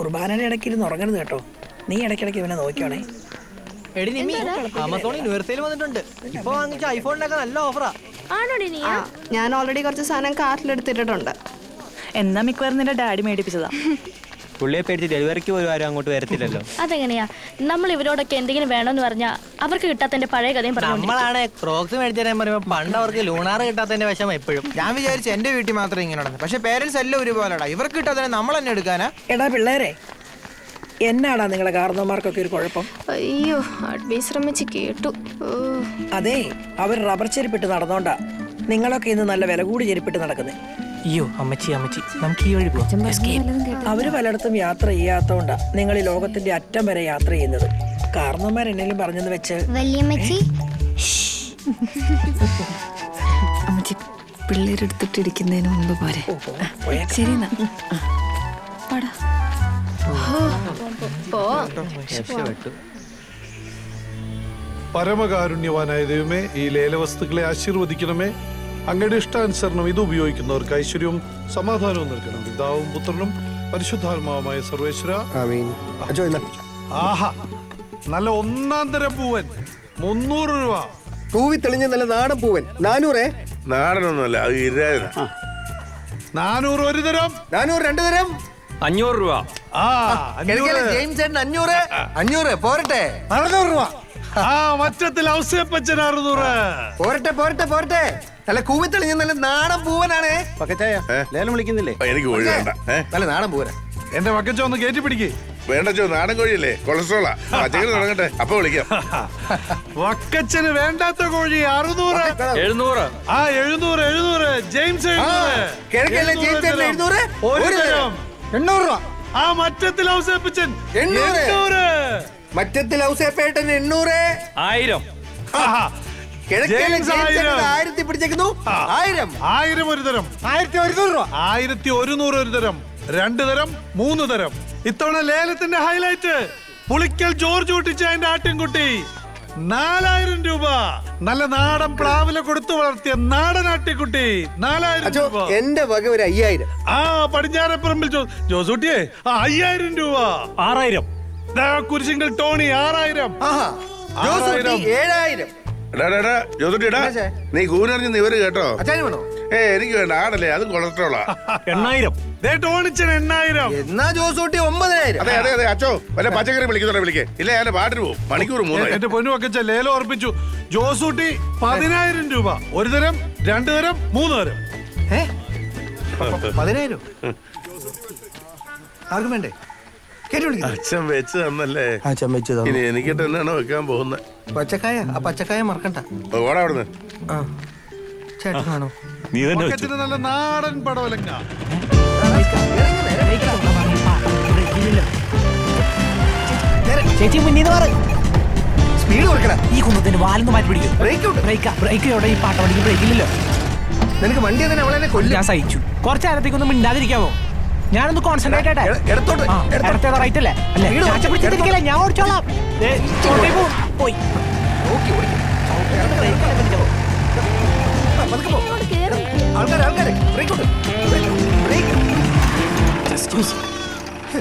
കുർബാനയുടെ ഇടയ്ക്ക് ഇരുന്ന് ഉറങ്ങരുത് കേട്ടോ. നീ ഇടയ്ക്കിടയ്ക്ക് ഇവനെ നോക്കിയോണേ. എടി നിമ്മി, ആമസോണിൽ ന്യൂർസയിൽ വന്നിട്ടുണ്ട്. ഇപ്പൊ വാങ്ങിച്ച ഐഫോണിനൊക്കെ നല്ല ഓഫറാ. ഞാൻ ഓൾറെഡി കുറച്ച് സാധനം കാർട്ടിലെടുത്തിട്ടുണ്ട്. എന്നാ മിക്കവാറും നിന്റെ ഡാഡി മേടിപ്പിച്ചതാ. പുള്ളിയെ പേടിച്ച് ഡെലിവറിക്ക് പോലും ആരും അങ്ങോട്ട് വരത്തില്ലല്ലോ. അതെങ്ങനെയാ? നമ്മൾ ഇവരോടൊക്കെ എന്തെങ്കിലും വേണമെന്ന് പറഞ്ഞാ അവർക്ക് കിട്ടാത്തതിന്റെ പഴയ കഥയും പറഞ്ഞു. നമ്മളാണ് ക്രോക്സ് മേടിച്ചാൽ പറയുമ്പോ പണ്ട് അവർക്ക് ലൂണാർ കിട്ടാത്തതിന്റെ വിഷമം എപ്പോഴും. ഞാൻ വിചാരിച്ചു എന്റെ വീട്ടിൽ മാത്രം ഇങ്ങനെ, പക്ഷെ പേരൻസ് എല്ലാം ഒരുപോലെടാ. ഇവർക്ക് കിട്ടാതെ നമ്മൾ തന്നെ എടുക്കാനാ? എടാ പിള്ളേരെ, എന്നാടാ നിങ്ങളെ കാരണവന്മാർക്കൊക്കെ ഒരു കുഴപ്പം? അയ്യോ, വിശ്രമിച്ച് കേട്ടു. അതെ, അവർ റബ്ബർ ചെരുപ്പിട്ട് നടന്നോണ്ടാ നിങ്ങളൊക്കെ ഇന്ന് നല്ല വില കൂടി ചെരുപ്പിട്ട് നടക്കുന്നത്. അയ്യോ അമ്മച്ചി അമ്മച്ചി, നമുക്ക് ഈ വഴി പോവാം. അവര് പലയിടത്തും യാത്ര ചെയ്യാത്തോണ്ടാ നിങ്ങൾ ഈ ലോകത്തിന്റെ അറ്റം വരെ യാത്ര ചെയ്യുന്നത്. കാരണവന്മാർ എന്തെങ്കിലും പറഞ്ഞെന്ന് വെച്ച് അമ്മച്ചി പിള്ളേരെടുത്തിട്ടിരിക്കുന്നതിന് മുമ്പ് പോരെ. ശരി പരമകാരുണ്യവാനായ ദൈവമേ, ഈ ലേലവസ്തുക്കളെ ആശീർവദിക്കണമേ. അങ്ങയുടെ ഇഷ്ടാനുസരണം ഇത് ഉപയോഗിക്കുന്നവർക്ക് ഐശ്വര്യവും സമാധാനവും നൽകണം. പിതാവും പുത്രനും പരിശുദ്ധാത്മാവുമായ സർവേശ്വര. ആഹാ, നല്ല ഒന്നാം തരം പൂവൻ 300 രൂപ. പൂവി തെളിഞ്ഞ നല്ല നാടൻ പൂവൻ 400. നാടനൊന്നുമല്ല, 400 ഒരു തരം. 400 2 തരം. 500 രൂപ. ജെയിംസ് ചേട്ടൻ 500. 500 പോരട്ടെ. 600 രൂപ. മറ്റത്തിൽ ഔസേപ്പച്ചൻ 600. പോരട്ടെ പോരട്ടെ പോരട്ടെ. നല്ല കൂവി തെളിഞ്ഞ നല്ല നാടൻ പൂവനാണ്. പക്കച്ചായ ലേലം വിളിക്കുന്നില്ലേ? എനിക്ക് കോഴി വേണ്ട. നല്ല നാടൻ പൂവന. എന്റെ പക്കച്ച ഒന്ന് കയറ്റി പിടിക്കേ. വേണ്ട ചോ, നാടൻ കോഴിയല്ലേ, കൊളസ്ട്രോളാ. പച്ചക്കറി തുടങ്ങട്ടെ, അപ്പൊ വിളിക്കാം. വക്കച്ചന് വേണ്ടാത്ത കോഴി 600. 700. 700. ജെയിംസ് 700. ഒരു തരം 800 രൂപ. മറ്റത്തിൽ ഔസേപ്പച്ചൻ 800. മറ്റത്തിൽ ഔസേപ്പേട്ടൻ 800. 1000. കിഴക്കേലെ ജെയിംസ് 1000 പിടിച്ചേക്കുന്നു. 1000 ഒരു തരം. 1100 രൂപ. 1100 ഒരു തരം. 2 തരം 3 തരം. ഇത്തവണ ലേലത്തിന്റെ ഹൈലൈറ്റ് പുളിക്കൽ ജോർജ് കുട്ടിച്ചായന്റെ ആട്ടിൻകുട്ടി 4000 രൂപ. നല്ല നാടൻ പ്ലാവില കൊടുത്തു വളർത്തിയ നാടൻ ആട്ടിൻകുട്ടി 4000 രൂപ. എന്റെ വക ഒരു 5000. പടിഞ്ഞാറപ്പറമ്പിൽ ജോസൂട്ടിയെ 5000 രൂപ. 6000. കുരിശിങ്കൽ ടോണി 6000. 7000. നീ കൂനറിഞ്ഞ് ഇവര് കേട്ടോ. അച്ഛന് വേണോ? എനിക്ക് വേണ്ട, ആടല്ലേ, അത് കൊളസ്ട്രോളാ. 8000. ടോണിച്ചൻ 8000. എന്നാ ജോസൂട്ടി 9000. അതെ അതെ അതെ അച്ചോ, വല്ല പച്ചക്കറി വിളിക്കുന്നുണ്ടോ? വിളിക്കേ. ഇല്ല, ഞാൻ പാട്ടിന് പോകും. മണിക്കൂർ 3. എന്റെ പൊന്നു വക്കച്ച ലേലം ഉറപ്പിച്ചു. ജോസൂട്ടി 10000 രൂപ. 1 തരം 2 തരം 3 തരം. 10000. ആർക്കും വേണ്ടേ? അച്ഛൻ വെച്ച് തന്നല്ലേ. അച്ഛൻ വെച്ച് ഇനി എനിക്കിട്ട് എന്നാണോ വെക്കാൻ പോകുന്നത്? പച്ചക്കായ. ആ പച്ചക്കായ മറക്കണ്ട. ഓടാ അവിടുന്ന്. ചേട്ടൻ കാണോ? വക്കച്ചന് നല്ല നാടൻ പടവലങ്ങ. ചേച്ചി മുന്നീന്ന് പറ. സ്പീഡ് കൊടുക്കണ. ഈ കുന്നത്തിന് വാലൊന്ന് മാറ്റി പിടിക്കും. ബ്രേക്ക് എവിടെ? ഈ പാട്ട പഠിക്കും ബ്രേക്കില്ലല്ലോ. നിനക്ക് വണ്ടി തന്നെ അവളെ കൊല്ലും. ഞാൻ സഹിച്ചു. കുറച്ച് നേരത്തേക്കൊന്നും മിണ്ടാതിരിക്കാമോ? ഞാനൊന്ന് കോൺസെൻട്രേറ്റ് ആയിട്ടെ. ഇടത്തോട്ട് റൈറ്റ് അല്ലേ? അല്ലേ, ഞാൻ ഓടിച്ചോളാം. പോയി.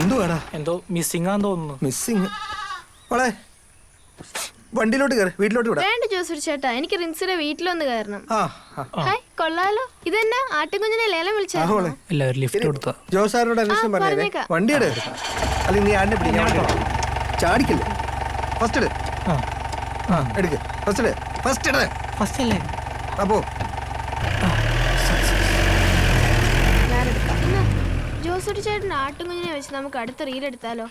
എന്തുവാടാ? എന്തോ മിസ്സിംഗ് ആന്ന് തോന്നുന്നു. മിസ്സിങ്. മോളെ വണ്ടിയിലോട്ട് കയറി, വീട്ടിലോട്ട് വിടാം. വേണ്ട ജോസൂട്ടി ചേട്ടാ, എനിക്ക് റിൻസിയുടെ വീട്ടിലൊന്ന് കയറണം. കൊള്ളാലോ. ഇതെന്നാ ആട്ടിൻകുഞ്ഞിനെ ലേലം വിളിച്ചാ? എല്ലാവരും ലിഫ്റ്റ് കൊടുത്താ. ജോസാറിനോട് അന്വേഷണം പറഞ്ഞേ. വണ്ടി എടു. അല്ലെങ്കിൽ നീ ആടിനെ പിടിക്കാൻ ചാടിക്കില്ലേ? ഫസ്റ്റ് എടു. എടുക്ക്. ഫസ്റ്റ് അല്ലേ? അപ്പോ ജോസൂട്ടി ചേട്ടൻ ആട്ടിൻകുഞ്ഞിനെ വെച്ച് നമുക്ക് അടുത്ത റീൽ എടുത്താലോ?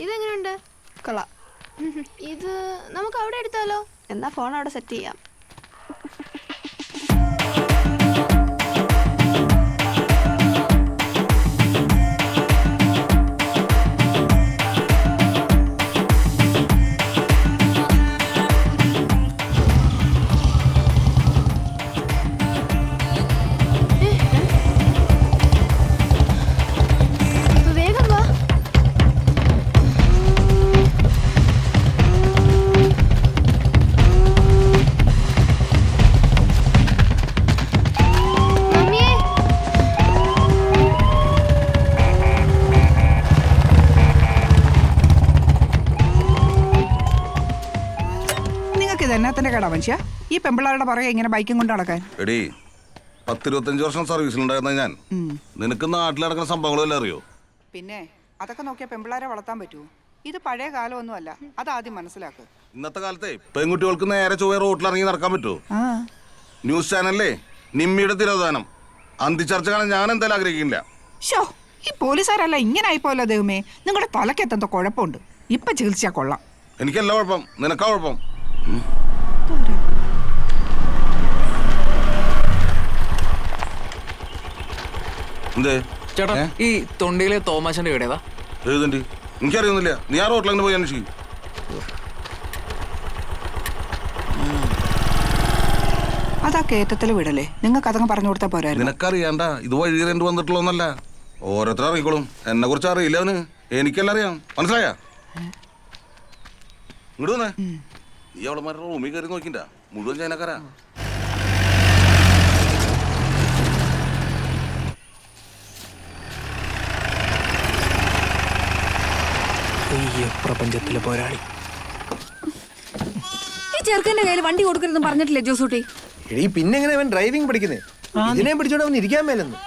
ഇതെങ്ങനെയുണ്ട്? കൊള്ളാം. ഇത് നമുക്ക് അവിടെ എടുത്താലോ? എന്നാ ഫോൺ അവിടെ സെറ്റ് ചെയ്യാം. വേഗം വാ. എന്നത്തിന്റെ കേടാ മനുഷ്യ ഈ പെമ്പിള്ളാരുടെ പുറകെ ഇങ്ങനെ ബൈക്കും കൊണ്ട് നടക്കാൻ? എടീ 10-25 വർഷം സർവീസിലുണ്ടായിരുന്ന ഞാൻ നിനക്ക് നാട്ടിൽ നടക്കുന്ന സംഭവങ്ങളെല്ലാം അറിയോ? പിന്നെ അതൊക്കെ നോക്കിയാൽ പെമ്പിള്ളാരെ വളർത്താൻ പറ്റുമോ? ഇത് പഴയ കാലമൊന്നുമല്ല, അതാദ്യം മനസ്സിലാക്കുക. ഇന്നത്തെ കാലത്തെ പെൺകുട്ടികൾക്ക് നേരെ ചൊവ്വ റോട്ടിൽ ഇറങ്ങി നടക്കാൻ പറ്റുമോ? ന്യൂസ് ചാനലിലെ നിമ്മിയുടെ തിരോധാനം അന്തിച്ചർച്ച കാണാൻ ഞാൻ എന്തായാലും ആഗ്രഹിക്കില്ല. ഷോ, ഈ പോലീസുകാരല്ല ഇങ്ങനെ ആയിപ്പോലോ ദൈവമേ. നിങ്ങളുടെ തലക്കെന്തോ കുഴപ്പമുണ്ട്. ഇപ്പൊ ചികിത്സിച്ചാ കൊള്ളാം. എനിക്കല്ല കുഴപ്പം, നിനക്കാ കുഴപ്പം. എന്തേ ചേട്ടാ ഈ തൊണ്ടിയിലെ തോമാശന്റെ വീടേതാ? എഴുതണ്ടി എനിക്കറിയൊന്നുമില്ല. നീ ആ റോട്ടിലങ്ങനെ പോയി അന്വേഷിക്കും. അതാ കേറ്റത്തിൽ വിടല്ലേ, നിങ്ങൾക്ക് അതങ്ങ് പറഞ്ഞു കൊടുത്താ പോരായിരുന്നു. നിനക്കറിയാണ്ട ഇത് വഴി രണ്ട് വന്നിട്ടുള്ളതൊന്നല്ല. ഓരോരുത്തർ അറിയിക്കോളും. എന്നെ കുറിച്ച് അറിയില്ല അവന്, എനിക്കെല്ലാം അറിയാം. മനസ്സിലായ? ഇങ്ങോട്ട് വന്നേ. നീ അവളമാരുടെ റൂമിൽ കയറി നോക്കിണ്ട, മുഴുവൻ ചൈനക്കാരാ. പ്രപഞ്ചത്തിലെ പോരാളി. ഈ ചെറുക്കന്റെ കയ്യിൽ വണ്ടി കൊടുക്കരുതെന്ന് പറഞ്ഞിട്ടില്ലേ ജോസൂട്ടി? എടീ പിന്നെ എങ്ങനെ അവൻ ഡ്രൈവിംഗ് പഠിക്കുന്നേ? ഇതിനെ പിടിച്ചോണ്ട് അവൻ ഇരിക്കാൻ മേലെന്ന്.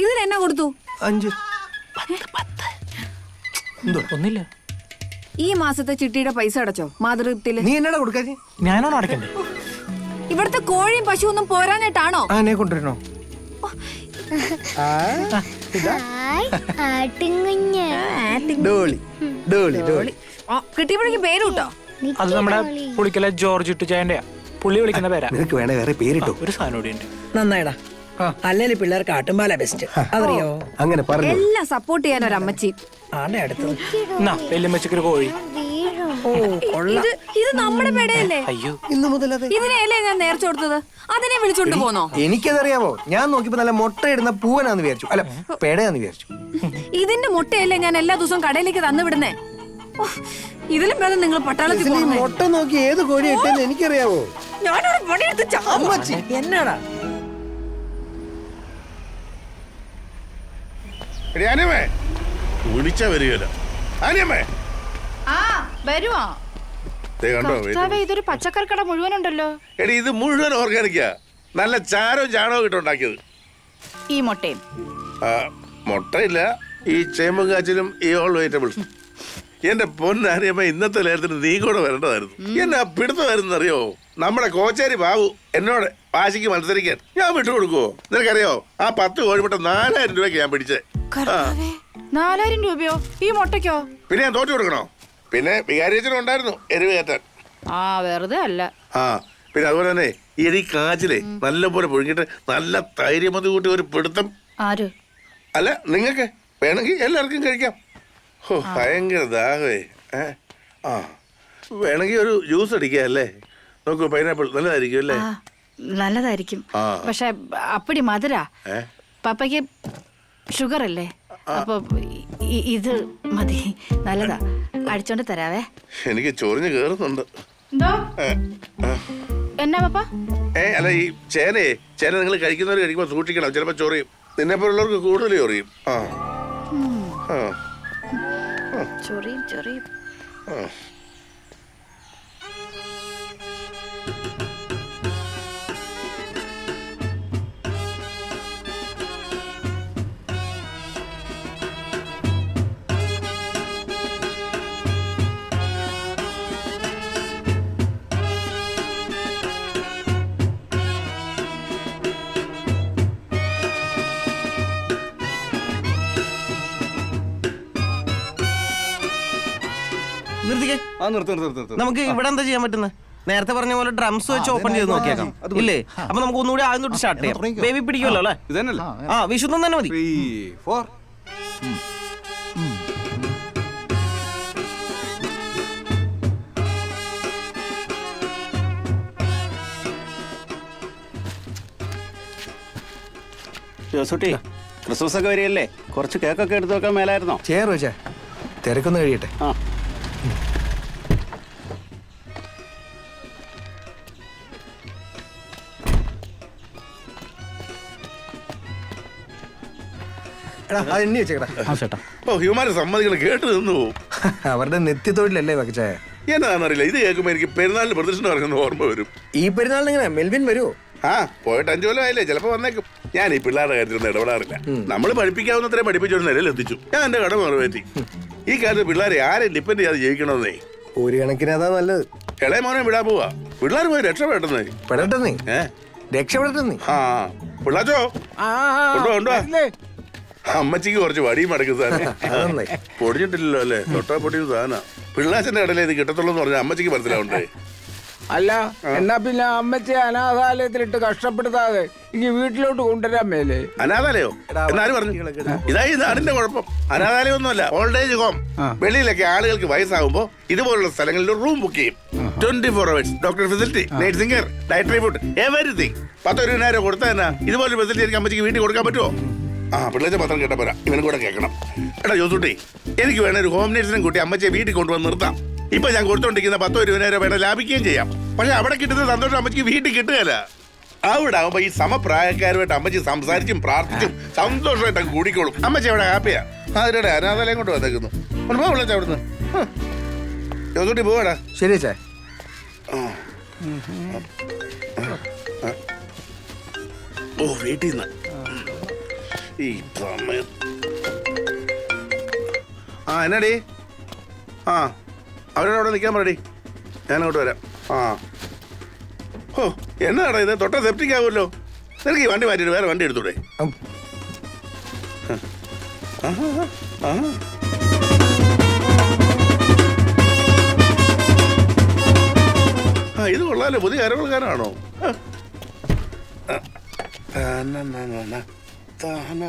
ഇതിന് എന്നാ കൊടുത്തു? 5. ഒന്നില്ല. ഈ മാസത്തെ ചിട്ടിയുടെ പൈസ അടച്ചോ മാതൃത്വത്തില്? നീ എന്നാടാ കൊടുക്കാൻ? ഞാനാണോ അടക്കണ്ടേ? ഇവിടുത്തെ കോഴിയും പശുവൊന്നും പോരാനായിട്ടാണോ? ആനെ കൊണ്ടുവരണോ? ഡോളി ഡോളി ഡോളി. കിട്ടിയപ്പോഴേക്ക് പേര് കിട്ടോ? അത് നമ്മുടെ പുളിക്കല ജോർജ് ഇട്ടുചായന്റെയാ. പുള്ളി വിളിക്കുന്ന പേരാ. നിനക്ക് വേണേ വേറെ പേരിട്ടോ. ഒരു സാധനം കൂടി ഉണ്ട്. നന്നായിടാ. അല്ലെങ്കിൽ പിള്ളേർക്ക് ആട്ടുംപാല ബെസ്റ്റ്. അതറിയോ? അങ്ങനെ പറഞ്ഞു. എല്ലാം സപ്പോർട്ട് ചെയ്യാൻ ഒരു അമ്മച്ചി. ആടെ അടുത്ത് വെല്ലുമ്മച്ചക്കൊരു കോഴി. ഓ കൊള്ളാം. ഇത് നമ്മുടെ പെടയല്ലേ? അയ്യോ, ഇന്ന് മുതൽ ഇതിനെയല്ലേ ഞാൻ നേർച്ച കൊടുത്തത്? അതിനെ വിളിച്ചോണ്ട് പോന്നോ? എനിക്കതറിയാമോ? ഞാൻ നോക്കിയപ്പോ നല്ല മുട്ടയിടുന്ന പൂവനാന്ന് വിചാരിച്ചു. അല്ല, പേടയാന്ന് വിചാരിച്ചു. ഇതിന്റെ മുട്ടയല്ലേ ഞാൻ എല്ലാ ദിവസവും കടയിലേക്ക് തന്നു വിടുന്നേ. ഇതിലും ഭേദം നിങ്ങൾ പട്ടാളത്തിൽ പോകുന്നേ. മുട്ട നോക്കി ഏത് കോഴി ഇട്ടെന്ന് എനിക്കറിയാവോ? ഞാനോട് പണിയെടുത്ത് അമ്മച്ചി എന്നാടാ വിളിച്ച വരികയല്ലോ. ഇതൊരു പച്ചക്കറി കട മുഴുവനുണ്ടല്ലോ. എടി ഇത് മുഴുവൻ ഓർഗാനിക്കാ. നല്ല ചാരവും ചാണകവും ഇട്ടുണ്ടാക്കിയത്. ഈ മുട്ടയും മുട്ടയില്ല, ഈ ചേമ്പും കാച്ചിലും ഈ ഓൾ വെജിറ്റബിൾസ്. എന്റെ പൊന്നാനിയമ്മ, ഇന്നത്തെ ലേലത്തിന് നീ കൂടെ വരേണ്ടതായിരുന്നു. എന്നെ പിടുത്തമായിരുന്നു അറിയോ? നമ്മുടെ കോച്ചേരി ബാബു എന്നോട് വാശിക്ക് മത്സരിക്കാൻ ഞാൻ വിട്ടുകൊടുക്കുവോ? നിനക്കറിയോ, ആ 10 കോഴിമുട്ട 4000 രൂപയ്ക്ക് ഞാൻ പിടിച്ചേ. 4000 രൂപയോ ഈ മുട്ടയ്ക്കോ? പിന്നെ ഞാൻ തോറ്റു കൊടുക്കണോ? പിന്നെ വികാരിയച്ഛനും ഉണ്ടായിരുന്നു എരിവ് കയറ്റാൻ. വെറുതെ അല്ല. പിന്നെ അതുപോലെ തന്നെ ഈ കാച്ചിലെ നല്ലപോലെ പുഴുങ്ങിട്ട് നല്ല തൈര്യമതി കൂട്ടി ഒരു പിടുത്തം. ആര്? അല്ല, നിങ്ങൾക്ക് വേണമെങ്കിൽ എല്ലാവർക്കും കഴിക്കാം. ഓ, ഭയങ്കര ദാഹമേ. വേണമെങ്കിൽ ഒരു ജ്യൂസ് അടിക്കാം അല്ലേ? നോക്കൂ, പൈനാപ്പിൾ നല്ലതായിരിക്കും അല്ലേ? നല്ലതായിരിക്കും, പക്ഷെ അപ്പടി മധുര. പപ്പയ്ക്ക് ഷുഗർ അല്ലേ, അപ്പൊ ഇത് മതി. നല്ലതാ, അടിച്ചോണ്ട് തരാവേ. എനിക്ക് ചൊറിഞ്ഞ് കേറുന്നുണ്ട്. എന്നാ പപ്പ? അല്ല, ഈ ചേന നിങ്ങൾ കഴിക്കുന്നവർ കഴിക്കുമ്പോൾ സൂക്ഷിക്കണം, ചിലപ്പോ ചൊറിയും. നിന്നെ പോലുള്ളവർക്ക് കൂടുതൽ ചൊറിയും. ചൊറിയും ചൊറിയും. നമുക്ക് ഇവിടെ എന്താ ചെയ്യാൻ പറ്റുന്നത്? നേരത്തെ പറഞ്ഞ പോലെ ഡ്രംസ് വെച്ച് ഓപ്പൺ ചെയ്ത് നോക്കിയേക്കാം ഇല്ലേ? അപ്പൊ നമുക്ക് ഒന്നുകൂടി ആദ്യം തൊട്ട് സ്റ്റാർട്ട് ചെയ്യാം. ബേബി പിടിക്കുമല്ലോ അല്ലേ? വിശുദ്ധം തന്നെ മതി. 3, 4. ജോസൂട്ടി, ക്രിസ്മസ് ഒക്കെ വരികയല്ലേ, കുറച്ച് കേക്കൊക്കെ എടുത്തു വെക്കാൻ മേലായിരുന്നോ? ചേർ വെച്ചാ തിരക്കൊന്ന് കഴിയട്ടെ. സമ്മതിക്കണം, കേട്ട് നിന്നു പോകും. അവരുടെ നിത്യത്തൊഴിലല്ലേ വകച്ചായ. എന്നതാണെന്നറിയില്ല, ഇത് കേൾക്കുമ്പോൾ എനിക്ക് പെരുന്നാളിന് പ്രദർശനം ഇറങ്ങുന്ന ഓർമ്മ വരും. ഈ പെരുന്നാളിന് എങ്ങനെ മെൽവിൻ വരുമോ? ആ, പോയിട്ട് 5 കൊല്ലം ആയില്ലേ, ചിലപ്പോൾ വന്നേക്കും. ഞാൻ ഈ പിള്ളേരുടെ കാര്യത്തിലൊന്നും ഇടപെടാറില്ല. നമ്മൾ പഠിപ്പിക്കാവുന്നത്രേ പഠിപ്പിച്ചൊരു നിലയിൽ എത്തിച്ചു. ഞാൻ എന്റെ കടമ നിറവേറ്റി. ഈ കാലത്ത് പിള്ളേരെ ആരെയും ഡിപ്പെൻഡ് ചെയ്യാതെ ജീവിക്കണമെന്നേ. ഒരു കണക്കിന് അതാ നല്ലത്. ഇളയ മോനെ വിടാൻ പോവാ. പിള്ളേർ പോയി രക്ഷപ്പെട്ടെന്നേ. പെടട്ടെന്നേ, രക്ഷപ്പെടട്ടെന്നേ. ആ പിള്ളാച്ചോ ഉണ്ടോ? അമ്മച്ചിക്ക് കുറച്ച് വടിയും മടക്കും സാധനം പൊടിഞ്ഞിട്ടില്ലല്ലോ അല്ലേ? തൊട്ടാ പൊടിയും സാധന. പിള്ളാച്ചന്റെ കടലേ ഇത് കിട്ടത്തുള്ളൂ എന്ന് പറഞ്ഞാൽ അമ്മച്ചിക്ക് മനസ്സിലാവണ്ടേ? അല്ല, എന്നാ പിന്നെ അമ്മച്ചി അനാഥാലയത്തിലിട്ട് കഷ്ടപ്പെടുത്താതെ ഇനി വീട്ടിലോട്ട് കൊണ്ടുവരാൻ മേലേ? അനാഥാലയോ എന്നാരും പറഞ്ഞു? ഇതായി നാടിന്റെ കുഴപ്പം. അനാഥാലയം ഒന്നുമല്ല, ഓൾഡ് ഏജ് ഹോം. വെളിയിലൊക്കെ ആളുകൾക്ക് വയസ്സാകുമ്പോ ഇതുപോലുള്ള സ്ഥലങ്ങളിൽ റൂം ബുക്ക് ചെയ്യും. 24 hours doctor facility, nursing care, dietary food, everything. 10-20 കൊടുത്താൽ തന്നെ ഇതുപോലെ ഫെസിലിറ്റി എനിക്ക് അമ്മച്ചിക്ക് വീട്ടിൽ കൊടുക്കാൻ പറ്റുമോ? ആ പിള്ളേച്ച പത്രം കേട്ടാ പോരാ, ഇവനും കൂടെ കേൾക്കണം. എടാ ജോസൂട്ടി, എനിക്ക് വേണേ ഒരു ഹോം നേഴ്സിനും കൂട്ടി അമ്മച്ചിയെ വീട്ടിൽ കൊണ്ടുവന്ന് നിർത്താം. ഇപ്പൊ ഞാൻ കൊടുത്തോണ്ടിരിക്കുന്ന 10-20 വേണം ലാഭിക്കുകയും ചെയ്യാം. പക്ഷെ അവിടെ കിട്ടുന്ന സന്തോഷം അമ്മച്ചിക്ക് വീട്ടിൽ കിട്ടുകയല്ല. അവിടെ ആവുമ്പോ ഈ സമപ്രായക്കാരുമായിട്ട് അമ്മച്ചി സംസാരിച്ചും പ്രാർത്ഥിച്ചും സന്തോഷമായിട്ട് കൂടിക്കോളും. അമ്മച്ചി അവിടെ ഹാപ്പിയാ. അതിനിടെ അനാഥാലയം കൊണ്ട് വന്നേക്കുന്നു. വിളിച്ച അവിടുന്ന് ജോസൂട്ടി പോവാടാ. ശരി ചേ. ഓ വീട്ടിൽ നിന്ന് ഈ സമയത്ത് ആ എന്നാടി? ആ അവരോട് അവിടെ നിൽക്കാൻ പറയടി, ഞാനങ്ങോട്ട് വരാം. ആ ഓ എന്നാടാ ഇത്? തൊട്ട സെപ്റ്റിക് ആവുമല്ലോ. നിനക്ക് ഈ വണ്ടി മാറ്റിയിട്ട് വേറെ വണ്ടി എടുത്തൂടെ? ആ ഇത് കൊള്ളാലോ, പുതിയ അരവൾക്കാരാണോ? താന